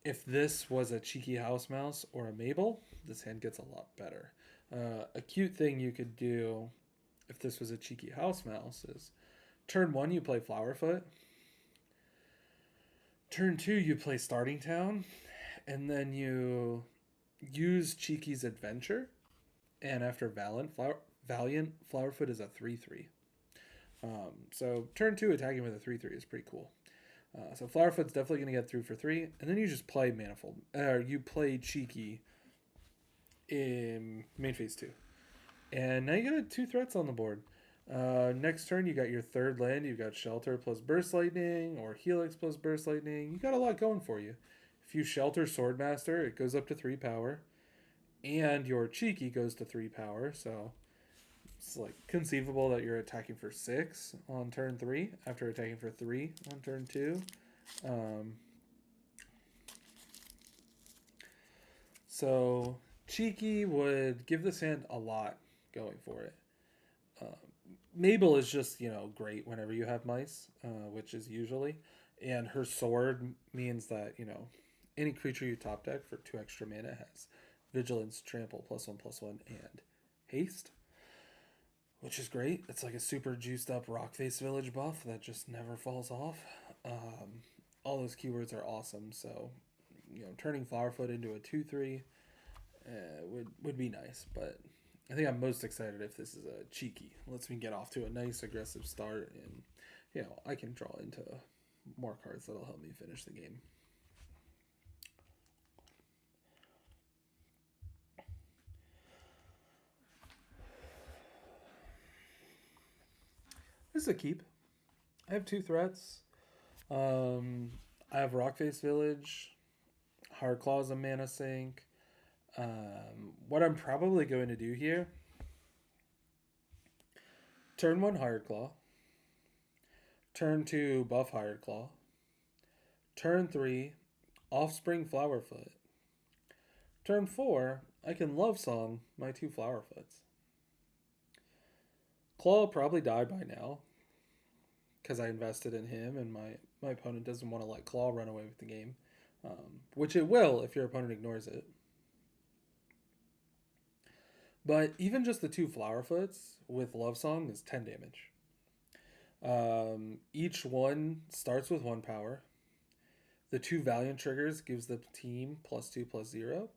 if this was a cheeky house mouse or a Mabel, this hand gets a lot better. A cute thing you could do if this was a cheeky house mouse is turn 1, you play Flowerfoot. Turn 2, you play Starting Town. And then you use Cheeky's Adventure. And after Valiant, Flowerfoot is a 3/3. So turn 2 attacking with a 3/3 is pretty cool. So Flowerfoot's definitely going to get through for 3. And then you just play Manifold. You play Cheeky in main phase 2. And now you got 2 threats on the board. Next turn, you got your third land. You've got Shelter plus Burst Lightning or Helix plus Burst Lightning. You got a lot going for you. If you Shelter Swordmaster, it goes up to 3 power. And your Cheeky goes to 3 power. So it's like conceivable that you're attacking for 6 on turn 3 after attacking for 3 on turn 2. So Cheeky would give this hand a lot going for it. Mabel is just, you know, great whenever you have mice, which is usually. And her sword means that, you know, any creature you top deck for 2 extra mana has Vigilance, Trample, +1/+1, and Haste, which is great. It's like a super juiced up Rockface Village buff that just never falls off. All those keywords are awesome, so, you know, turning Flowerfoot into a 2/3 would be nice, but I think I'm most excited if this is a Cheeky. Lets me get off to a nice aggressive start, and, you know, I can draw into more cards that'll help me finish the game. This is a keep. I have 2 threats. I have Rockface Village. Hard Claw's a mana sink. What I'm probably going to do here, turn 1 Hired Claw, turn 2 buff Hired Claw, turn 3 Offspring Flowerfoot, turn 4 I can Love Song my 2 Flowerfoots. Claw will probably die by now because I invested in him and my opponent doesn't want to let Claw run away with the game, which it will if your opponent ignores it. But even just the 2 Flowerfoots with Love Song is 10 damage. Each one starts with 1 power. The 2 Valiant triggers gives the team +2/+0.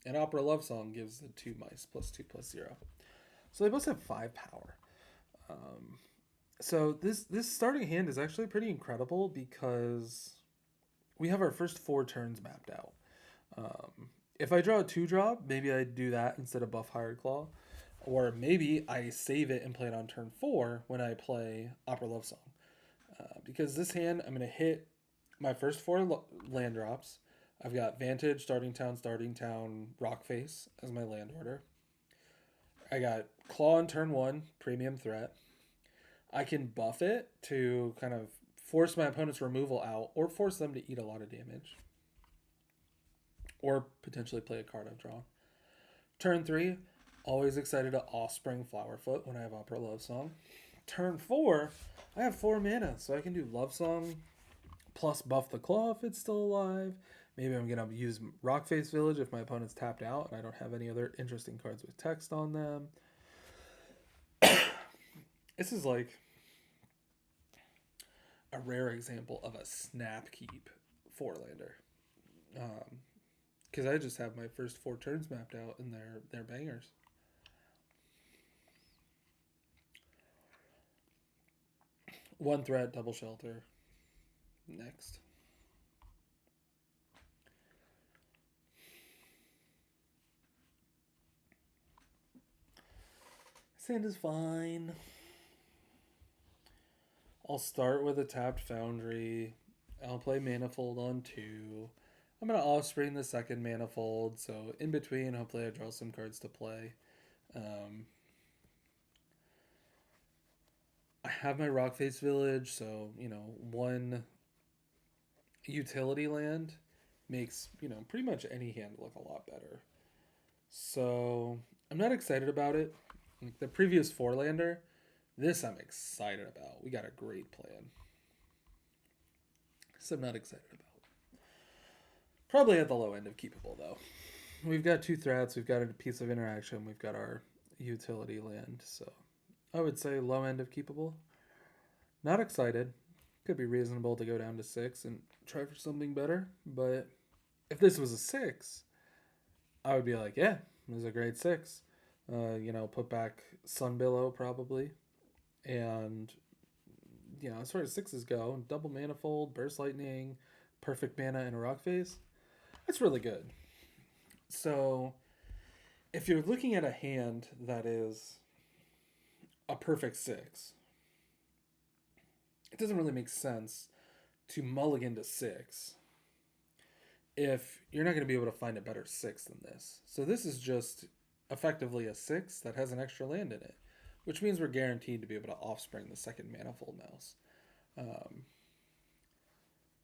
And Opera Love Song gives the 2 mice +2/+0. So they both have 5 power. So this starting hand is actually pretty incredible because we have our first 4 turns mapped out. If I draw a 2-drop, maybe I do that instead of buff Hired Claw. Or maybe I save it and play it on turn 4 when I play Opera Love Song. Because this hand, I'm going to hit my first 4 land drops. I've got Vantage, Starting Town, Rockface as my land order. I got Claw on turn 1, Premium Threat. I can buff it to kind of force my opponent's removal out or force them to eat a lot of damage. Or potentially play a card I've drawn. Turn 3, always excited to Offspring Flowerfoot when I have Opera Love Song. Turn 4, I have 4 mana, so I can do Love Song plus buff the Claw if it's still alive. Maybe I'm going to use Rockface Village if my opponent's tapped out and I don't have any other interesting cards with text on them. This is like a rare example of a snap keep four-lander. Because I just have my first 4 turns mapped out, and they're bangers. One threat, double shelter. Next. Sand is fine. I'll start with a tapped Foundry. I'll play Manifold on 2. I'm going to offspring the second Manifold, so in between, hopefully I draw some cards to play. I have my Rockface Village, so, one utility land makes, pretty much any hand look a lot better. So, I'm not excited about it. Like the previous 4-lander, this I'm excited about. We got a great plan. This I'm not excited about. Probably at the low end of keepable, though. We've got 2 threats. We've got a piece of interaction. We've got our utility land. So I would say low end of keepable. Not excited. Could be reasonable to go down to 6 and try for something better. But if this was a 6, I would be like, yeah, this is a great 6. Put back Sunbillow probably. And, as far as 6s go, double Manifold, Burst Lightning, perfect mana, and a Rockface. That's really good. So, if you're looking at a hand that is a perfect 6, it doesn't really make sense to mulligan to 6 if you're not going to be able to find a better 6 than this. So this is just effectively a 6 that has an extra land in it, which means we're guaranteed to be able to offspring the second Manifold mouse.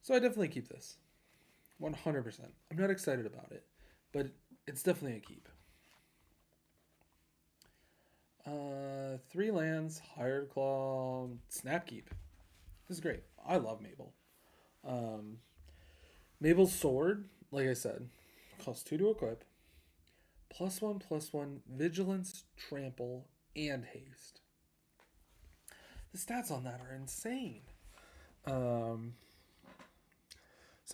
So I definitely keep this. 100%. I'm not excited about it, but it's definitely a keep. 3 lands, Hired Claw, Snap Keep. This is great. I love Mabel. Mabel's Sword, like I said, costs 2 to equip. +1/+1, Vigilance, Trample, and Haste. The stats on that are insane. So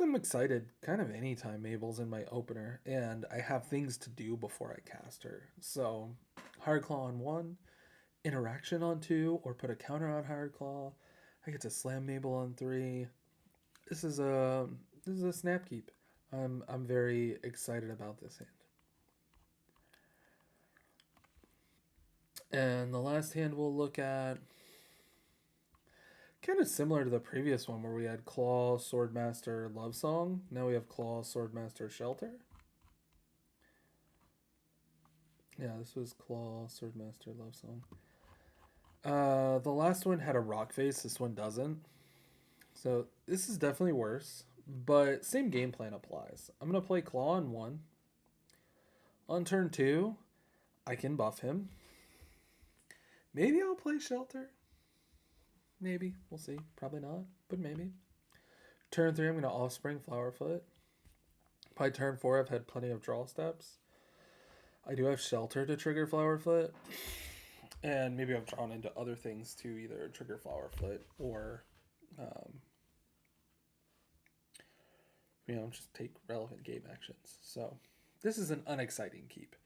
I'm excited kind of anytime Mabel's in my opener and I have things to do before I cast her. So Hired Claw on 1, Interaction on 2, or put a counter on Hired Claw. I get to slam Mabel on 3. This is a snap keep. I'm very excited about this hand. And the last hand we'll look at, kind of similar to the previous one where we had Claw, Swordmaster, Love Song. Now we have Claw, Swordmaster, Shelter. Yeah, this was Claw, Swordmaster, Love Song. The last one had a Rockface. This one doesn't. So this is definitely worse, but same game plan applies. I'm going to play Claw on 1. On turn 2, I can buff him. Maybe I'll play Shelter. Maybe. We'll see. Probably not, but maybe. Turn 3, I'm going to offspring Flowerfoot. By turn 4, I've had plenty of draw steps. I do have Shelter to trigger Flowerfoot. And maybe I've drawn into other things to either trigger Flowerfoot or, just take relevant game actions. So this is an unexciting keep.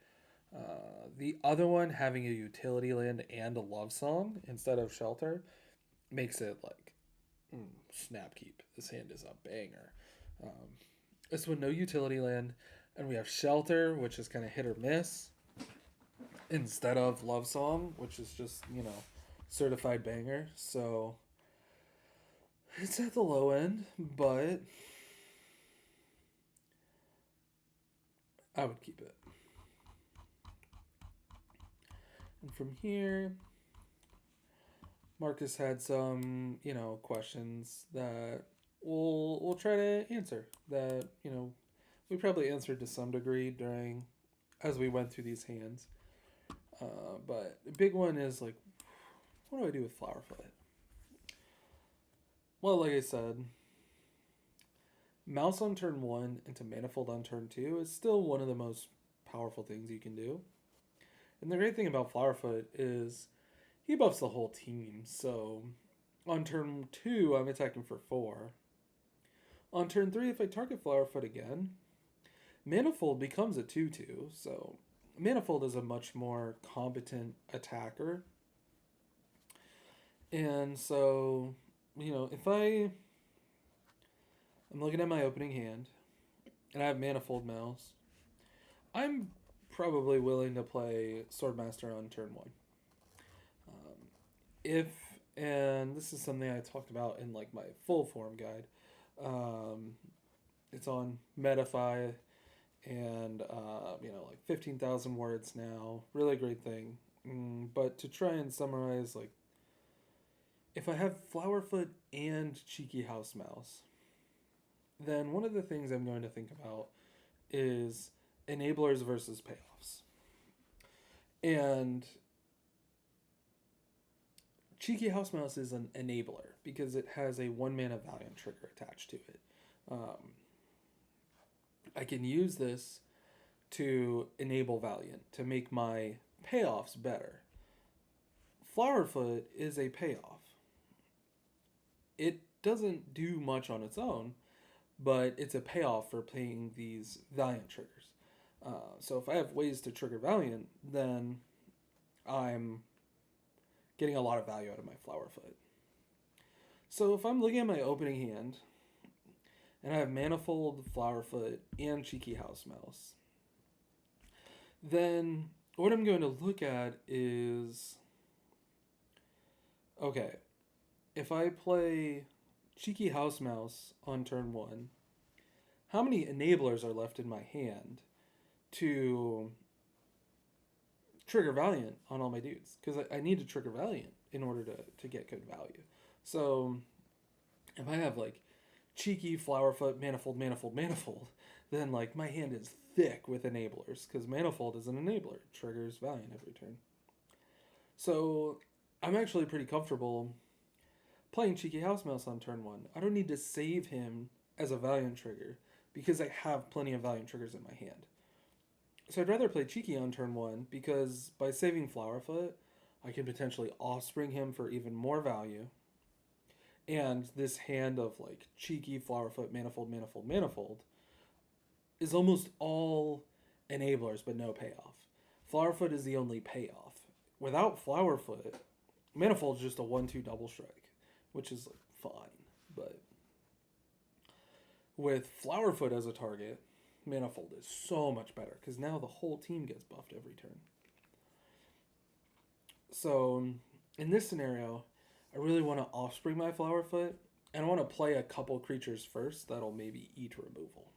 The other one, having a utility land and a Love Song instead of Shelter, makes it like snap keep. This hand is a banger. This one, no utility land, and we have Shelter, which is kind of hit or miss, instead of Love Song, which is just, certified banger. So it's at the low end, but I would keep it. And from here, Marcus had some, questions that we'll try to answer. That, we probably answered to some degree as we went through these hands. But the big one is like, what do I do with Flowerfoot? Well, like I said, Mouse on turn 1 into Manifold on turn 2 is still one of the most powerful things you can do. And the great thing about Flowerfoot is he buffs the whole team. So on turn 2, I'm attacking for 4. On turn 3, if I target Flowerfoot again, Manifold becomes a 2/2. So Manifold is a much more competent attacker. And so, if I'm looking at my opening hand and I have Manifold Mouse, I'm probably willing to play Swordmaster on turn 1. And this is something I talked about in like my full form guide. It's on Metafy, and like 15,000 words now. Really great thing. But to try and summarize, like, if I have Flowerfoot and Cheeky House Mouse, then one of the things I'm going to think about is enablers versus payoffs. And Cheeky House Mouse is an enabler because it has a 1-mana Valiant trigger attached to it. I can use this to enable Valiant to make my payoffs better. Flowerfoot is a payoff. It doesn't do much on its own, but it's a payoff for playing these Valiant triggers. So if I have ways to trigger Valiant, then I'm getting a lot of value out of my Flowerfoot. So if I'm looking at my opening hand, and I have Manifold, Flowerfoot, and Cheeky House Mouse, then what I'm going to look at is, okay, if I play Cheeky House Mouse on turn 1, how many enablers are left in my hand to trigger Valiant on all my dudes? Because I need to trigger Valiant in order to get good value. So if I have like Cheeky, Flowerfoot, Manifold, Manifold, Manifold, then like my hand is thick with enablers, because Manifold is an enabler. It triggers Valiant every turn. So I'm actually pretty comfortable playing Cheeky House Mouse on turn 1. I don't need to save him as a Valiant trigger because I have plenty of Valiant triggers in my hand. So I'd rather play Cheeky on turn 1 because by saving Flowerfoot, I can potentially offspring him for even more value. And this hand of like Cheeky, Flowerfoot, Manifold, Manifold, Manifold is almost all enablers but no payoff. Flowerfoot is the only payoff. Without Flowerfoot, Manifold is just a 1/2 double strike, which is like fine. But with Flowerfoot as a target, Manifold is so much better because now the whole team gets buffed every turn. So in this scenario, I really want to offspring my Flowerfoot, and I want to play a couple creatures first that'll maybe eat removal.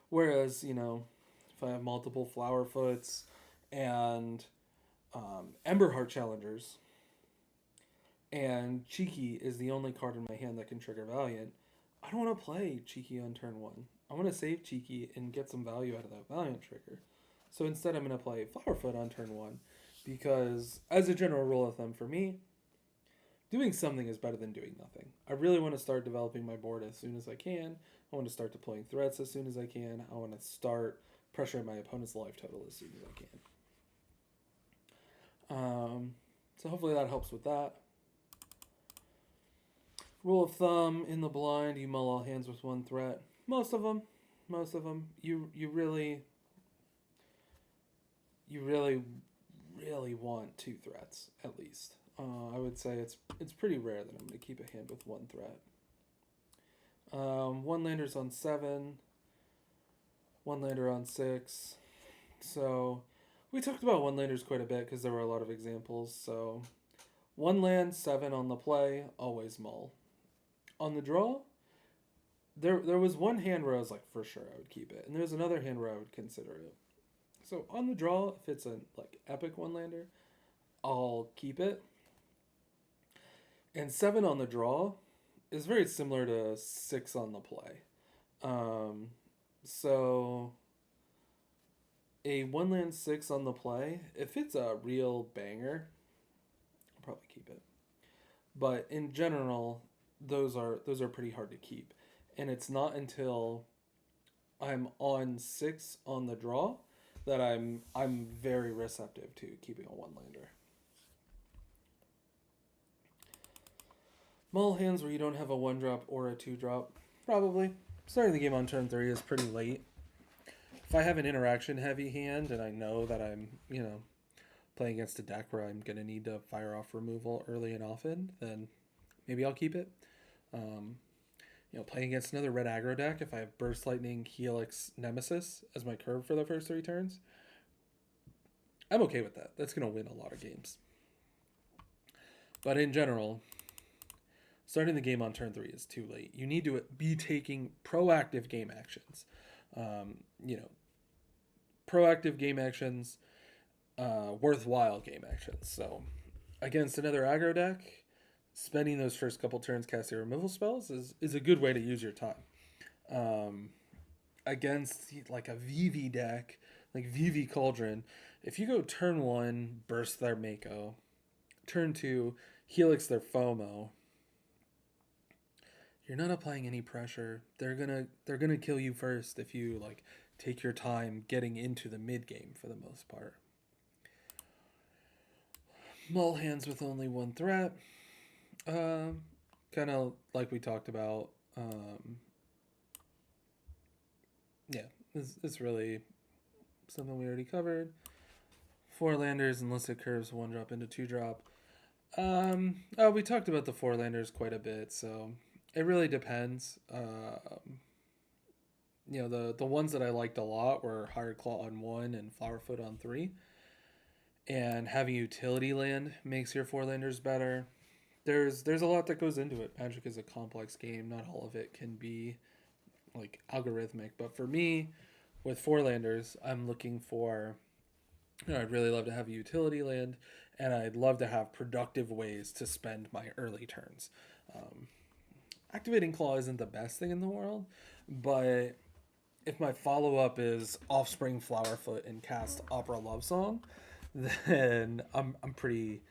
Whereas, if I have multiple Flowerfoots and Emberheart Challengers, and Cheeky is the only card in my hand that can trigger Valiant, I don't want to play Cheeky on turn 1. I want to save Cheeky and get some value out of that Valiant trigger. So instead I'm going to play Flowerfoot on turn 1, because as a general rule of thumb for me, doing something is better than doing nothing. I really want to start developing my board as soon as I can. I want to start deploying threats as soon as I can. I want to start pressuring my opponent's life total as soon as I can. So hopefully that helps with that. Rule of thumb, in the blind, you mull all hands with 1 threat. Most of them. You really want 2 threats, at least. I would say it's pretty rare that I'm going to keep a hand with 1 threat. 1 lander's on 7. 1 lander on 6. So we talked about 1 landers quite a bit because there were a lot of examples. So 1 land, 7 on the play, always mull. On the draw, there was one hand where I was like, for sure I would keep it. And there's another hand where I would consider it. So on the draw, if it's a like epic 1-lander, I'll keep it. And 7 on the draw is very similar to 6 on the play. So a 1-land 6 on the play, if it's a real banger, I'll probably keep it. But in general, those are pretty hard to keep. And it's not until I'm on 6 on the draw that I'm very receptive to keeping a 1-lander. Mull hands where you don't have a 1-drop or a 2-drop, probably. Starting the game on turn 3 is pretty late. If I have an interaction heavy hand and I know that I'm, playing against a deck where I'm going to need to fire off removal early and often, then maybe I'll keep it. Playing against another red aggro deck, if I have Burst Lightning, Helix, Nemesis as my curve for the first 3 turns, I'm okay with that. That's going to win a lot of games. But in general, starting the game on turn 3 is too late. You need to be taking proactive game actions. Proactive game actions, worthwhile game actions. So against another aggro deck, spending those first couple turns casting removal spells is a good way to use your time. Against like a VV deck, like VV Cauldron, if you go turn 1, burst their Mako, turn 2, Helix their FOMO, you're not applying any pressure. They're gonna kill you first if you take your time getting into the mid game for the most part. Mull hands with only 1 threat. Kind of like we talked about. It's really something we already covered. 4 landers unless it curves 1-drop into 2-drop. We talked about the 4 landers quite a bit, so it really depends. The ones that I liked a lot were Hired Claw on 1 and Flowerfoot on 3. And having utility land makes your 4 landers better. There's a lot that goes into it. Magic is a complex game. Not all of it can be algorithmic. But for me, with 4 landers, I'm looking for, I'd really love to have a utility land, and I'd love to have productive ways to spend my early turns. Activating Claw isn't the best thing in the world, but if my follow-up is Offspring Flowerfoot and cast Opera Love Song, then I'm pretty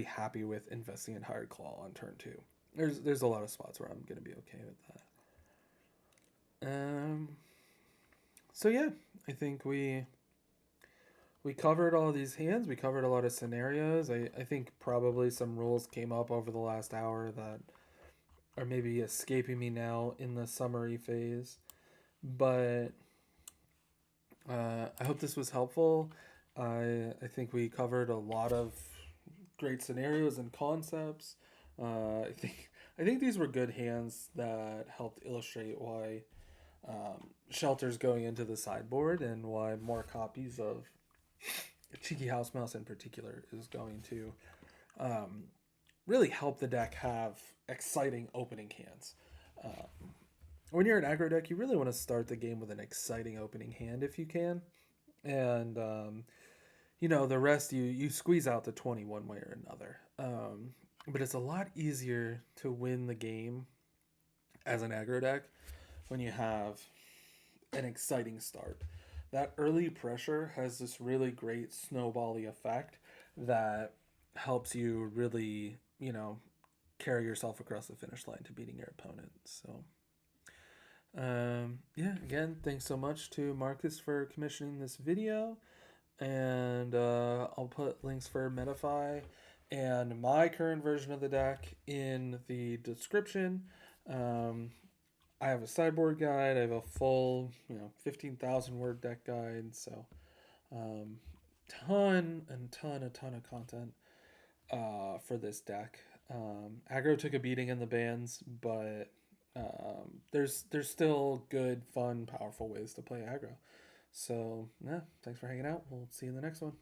happy with investing in Hired Claw on turn 2. There's a lot of spots where I'm gonna be okay with that. So yeah, I think we covered all these hands. We covered a lot of scenarios. I think probably some rules came up over the last hour that are maybe escaping me now in the summary phase. But I hope this was helpful. I think we covered a lot of great scenarios and concepts. I think these were good hands that helped illustrate why Shelter's going into the sideboard and why more copies of Cheeky House Mouse in particular is going to really help the deck have exciting opening hands. When you're an aggro deck, you really want to start the game with an exciting opening hand if you can. And, the rest you squeeze out the 20 one way or another. But it's a lot easier to win the game as an aggro deck when you have an exciting start. That early pressure has this really great snowbally effect that helps you really, carry yourself across the finish line to beating your opponent. So, again, thanks so much to Marcus for commissioning this video. And I'll put links for Metafy and my current version of the deck in the description. I have a sideboard guide. I have a full, 15,000 word deck guide. So, ton of content for this deck. Aggro took a beating in the bans, but there's still good, fun, powerful ways to play aggro. So, yeah, thanks for hanging out. We'll see you in the next one.